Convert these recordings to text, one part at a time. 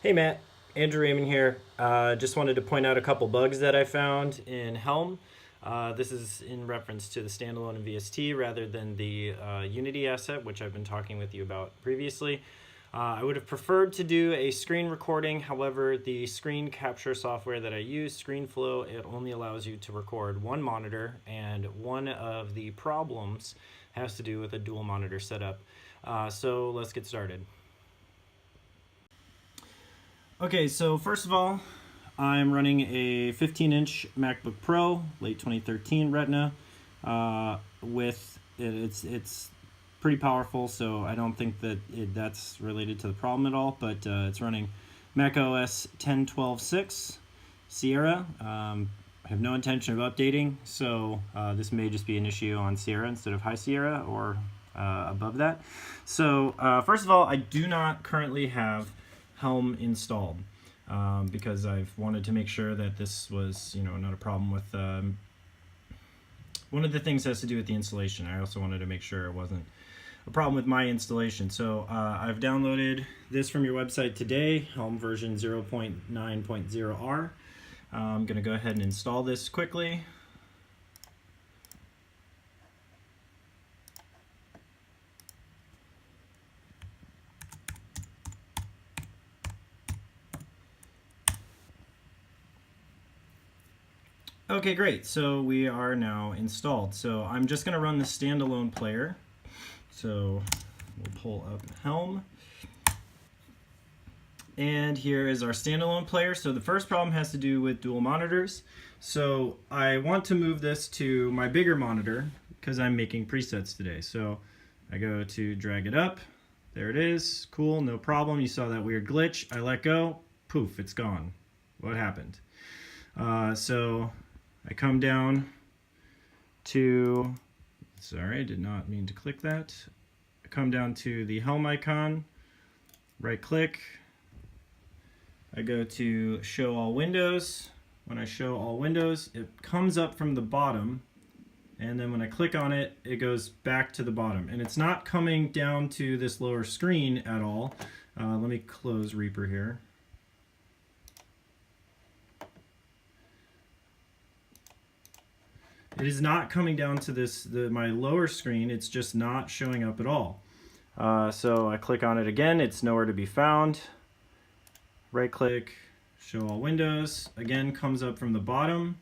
Hey Matt, Andrew Raymond here. Just wanted to point out a couple bugs that I found in Helm. This is in reference to the standalone in VST rather than the Unity asset, which I've been talking with you about previously. I would have preferred to do a screen recording. However, the screen capture software that I use, ScreenFlow, it only allows you to record one monitor, and one of the problems has to do with a dual monitor setup. So let's get started. Okay, so first of all, I'm running a 15-inch MacBook Pro, late 2013 Retina. It's pretty powerful, so I don't think that that's related to the problem at all. But it's running Mac OS 10.12.6 Sierra. I have no intention of updating, so this may just be an issue on Sierra instead of High Sierra or above that. So first of all, I do not currently have Helm installed because I've wanted to make sure that this was, not a problem with. One of the things has to do with the installation. I also wanted to make sure it wasn't a problem with my installation. So I've downloaded this from your website today, Helm version 0.9.0R. I'm going to go ahead and install this quickly. Okay, great. So we are now installed. So I'm just going to run the standalone player. So we'll pull up Helm. And here is our standalone player. So the first problem has to do with dual monitors. So I want to move this to my bigger monitor because I'm making presets today. So I go to drag it up. There it is. Cool, no problem. You saw that weird glitch. I let go. Poof, it's gone. What happened? So I come down to, sorry, I did not mean to click that. I come down to the Helm icon, right click. I go to show all windows. When I show all windows, it comes up from the bottom, and then when I click on it, it goes back to the bottom. And it's not coming down to this lower screen at all. Let me close Reaper here. It is not coming down to my lower screen. It's just not showing up at all. So I click on it again. It's nowhere to be found. Right click, show all windows. Again, comes up from the bottom.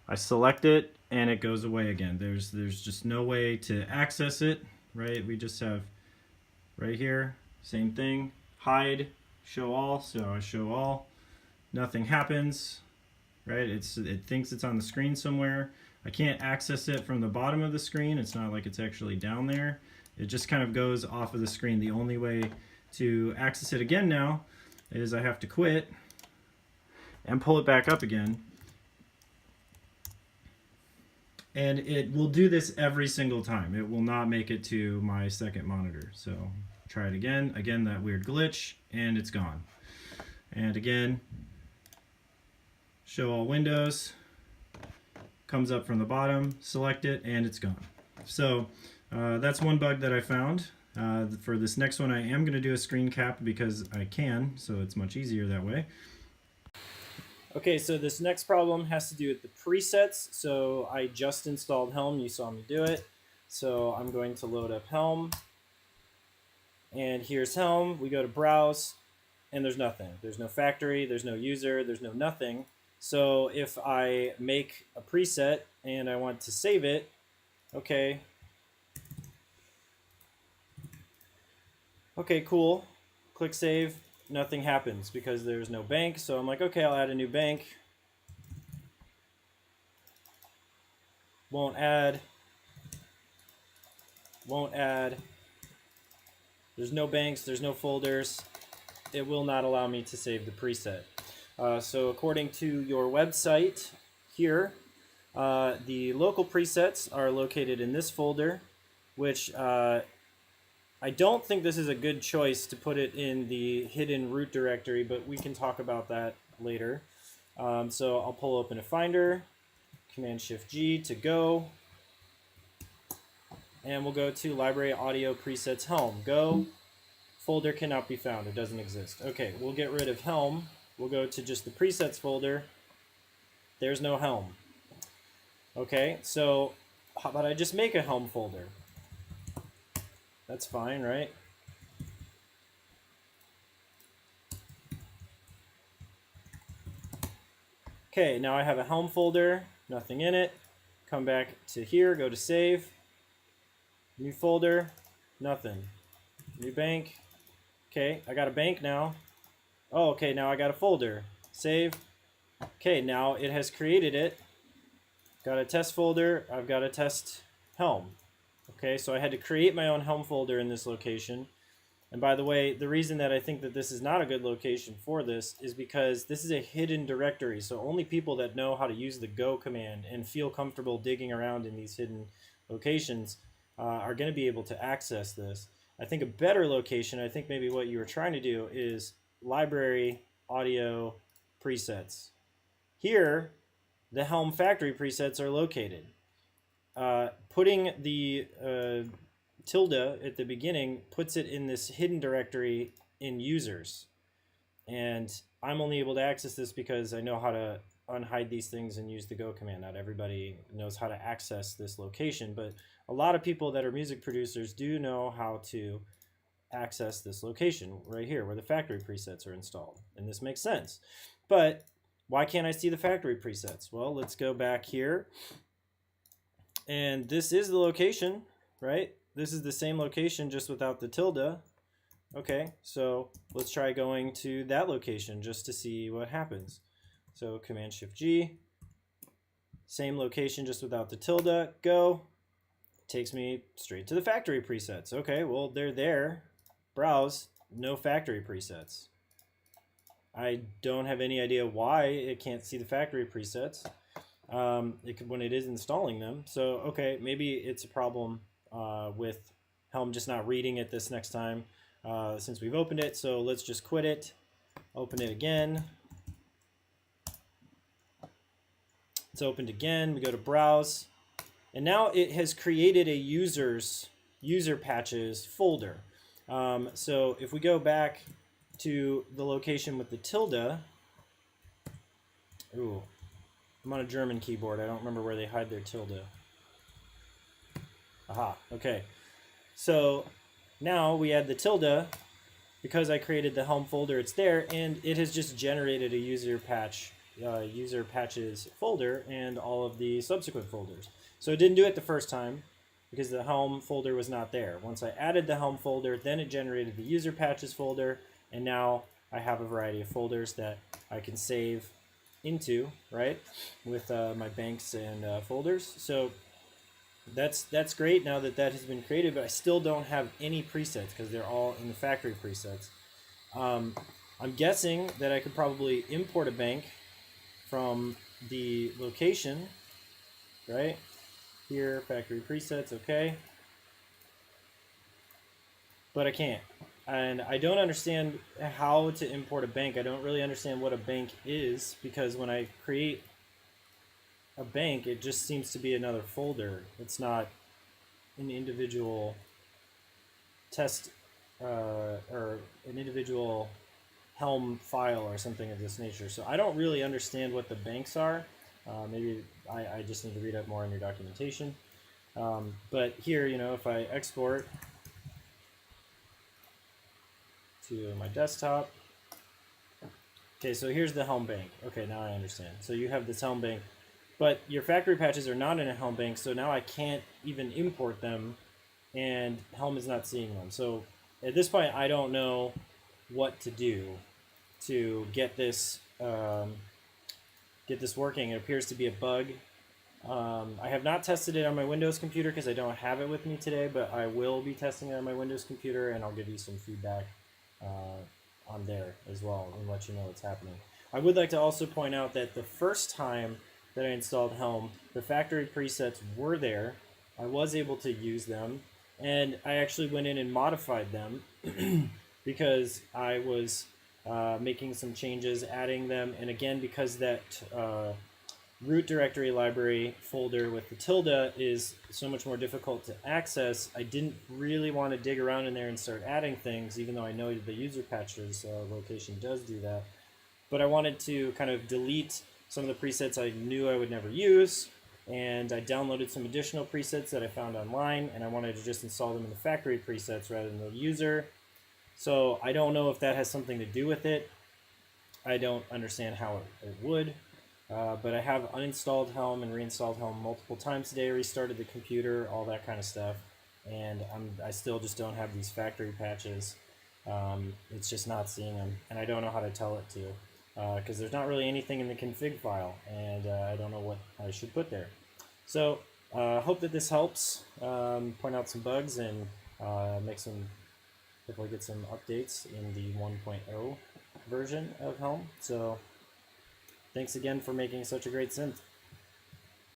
I select it and it goes away again. There's just no way to access it, right? We just have right here, same thing, hide, show all. So I show all, nothing happens, right? It thinks it's on the screen somewhere. I can't access it from the bottom of the screen. It's not like it's actually down there. It just kind of goes off of the screen. The only way to access it again now is I have to quit and pull it back up again. And it will do this every single time. It will not make it to my second monitor. So try it again. Again, that weird glitch, and it's gone. And again, show all windows. Comes up from the bottom, select it, and it's gone. So that's one bug that I found. For this next one, I am going to do a screen cap because I can, so it's much easier that way. Okay, so this next problem has to do with the presets. So I just installed Helm, you saw me do it. So I'm going to load up Helm. And here's Helm. We go to browse, and there's nothing. There's no factory, there's no user, there's no nothing. So if I make a preset and I want to save it, okay, cool, click save, nothing happens because there's no bank. So I'm like, okay, I'll add a new bank. Won't add. There's no banks, there's no folders. It will not allow me to save the preset. So according to your website here, the local presets are located in this folder, which I don't think this is a good choice to put it in the hidden root directory, but we can talk about that later. So I'll pull open a Finder, Command-Shift-G to go, and we'll go to Library Audio Presets Helm. Go, folder cannot be found. It doesn't exist. Okay, we'll get rid of Helm. We'll go to just the presets folder. There's no Helm. Okay, so how about I just make a Helm folder? That's fine, right? Okay, now I have a Helm folder, nothing in it. Come back to here, go to save. New folder, nothing. New bank. Okay, I got a bank now. Oh, okay, now I got a folder. Save. Okay, now it has created it. Got a test folder. I've got a test Helm. Okay, so I had to create my own Helm folder in this location. And by the way, the reason that I think that this is not a good location for this is because this is a hidden directory. So only people that know how to use the go command and feel comfortable digging around in these hidden locations are going to be able to access this. I think a better location, I think maybe what you were trying to do, is library audio presets. Here, the Helm factory presets are located. Putting the tilde at the beginning puts it in this hidden directory in users. And I'm only able to access this because I know how to unhide these things and use the go command. Not everybody knows how to access this location, but a lot of people that are music producers do know how to access this location right here where the factory presets are installed. And this makes sense. But why can't I see the factory presets? Well, let's go back here. And this is the location, right? This is the same location just without the tilde. Okay, so let's try going to that location just to see what happens. So Command-Shift-G, same location just without the tilde, go. Takes me straight to the factory presets. Okay, well, they're there. Browse, no factory presets. I don't have any idea why it can't see the factory presets when it is installing them. So, okay, maybe it's a problem with Helm just not reading it this next time since we've opened it. So let's just quit it, open it again. It's opened again. We go to Browse. And now it has created a user patches folder. So if we go back to the location with the tilde, ooh, I'm on a German keyboard. I don't remember where they hide their tilde. Aha, okay. So now we add the tilde. Because I created the Helm folder, it's there, and it has just generated a user patches folder and all of the subsequent folders. So it didn't do it the first time because the Helm folder was not there. Once I added the Helm folder, then it generated the user patches folder, and now I have a variety of folders that I can save into, right, with my banks and folders. So that's great now that that has been created, but I still don't have any presets because they're all in the factory presets. I'm guessing that I could probably import a bank from the location, right? Here, factory presets, okay. But I can't. And I don't understand how to import a bank. I don't really understand what a bank is because when I create a bank, it just seems to be another folder. It's not an individual test or an individual Helm file or something of this nature. So I don't really understand what the banks are. Maybe I just need to read up more on your documentation. But here, you know, if I export to my desktop, okay, so here's the Helm bank. Okay, now I understand. So you have this Helm bank, but your factory patches are not in a Helm bank, so now I can't even import them, and Helm is not seeing them. So at this point, I don't know what to do to get this working. It appears to be a bug. I have not tested it on my Windows computer because I don't have it with me today, but I will be testing it on my Windows computer, and I'll give you some feedback on there as well and let you know what's happening. I would like to also point out that the first time that I installed Helm, the factory presets were there. I was able to use them, and I actually went in and modified them because I was making some changes, adding them, and again, because that root directory library folder with the tilde is so much more difficult to access. I didn't really want to dig around in there and start adding things, even though I know the user patches location does do that. But I wanted to kind of delete some of the presets I knew I would never use, and I downloaded some additional presets that I found online, and I wanted to just install them in the factory presets rather than the user. So I don't know if that has something to do with it. I don't understand how it would. But I have uninstalled Helm and reinstalled Helm multiple times today, restarted the computer, all that kind of stuff, and I still just don't have these factory patches. It's just not seeing them, and I don't know how to tell it to, because there's not really anything in the config file, and I don't know what I should put there. So hope that this helps point out some bugs and hopefully get some updates in the 1.0 version of Helm. So thanks again for making such a great synth.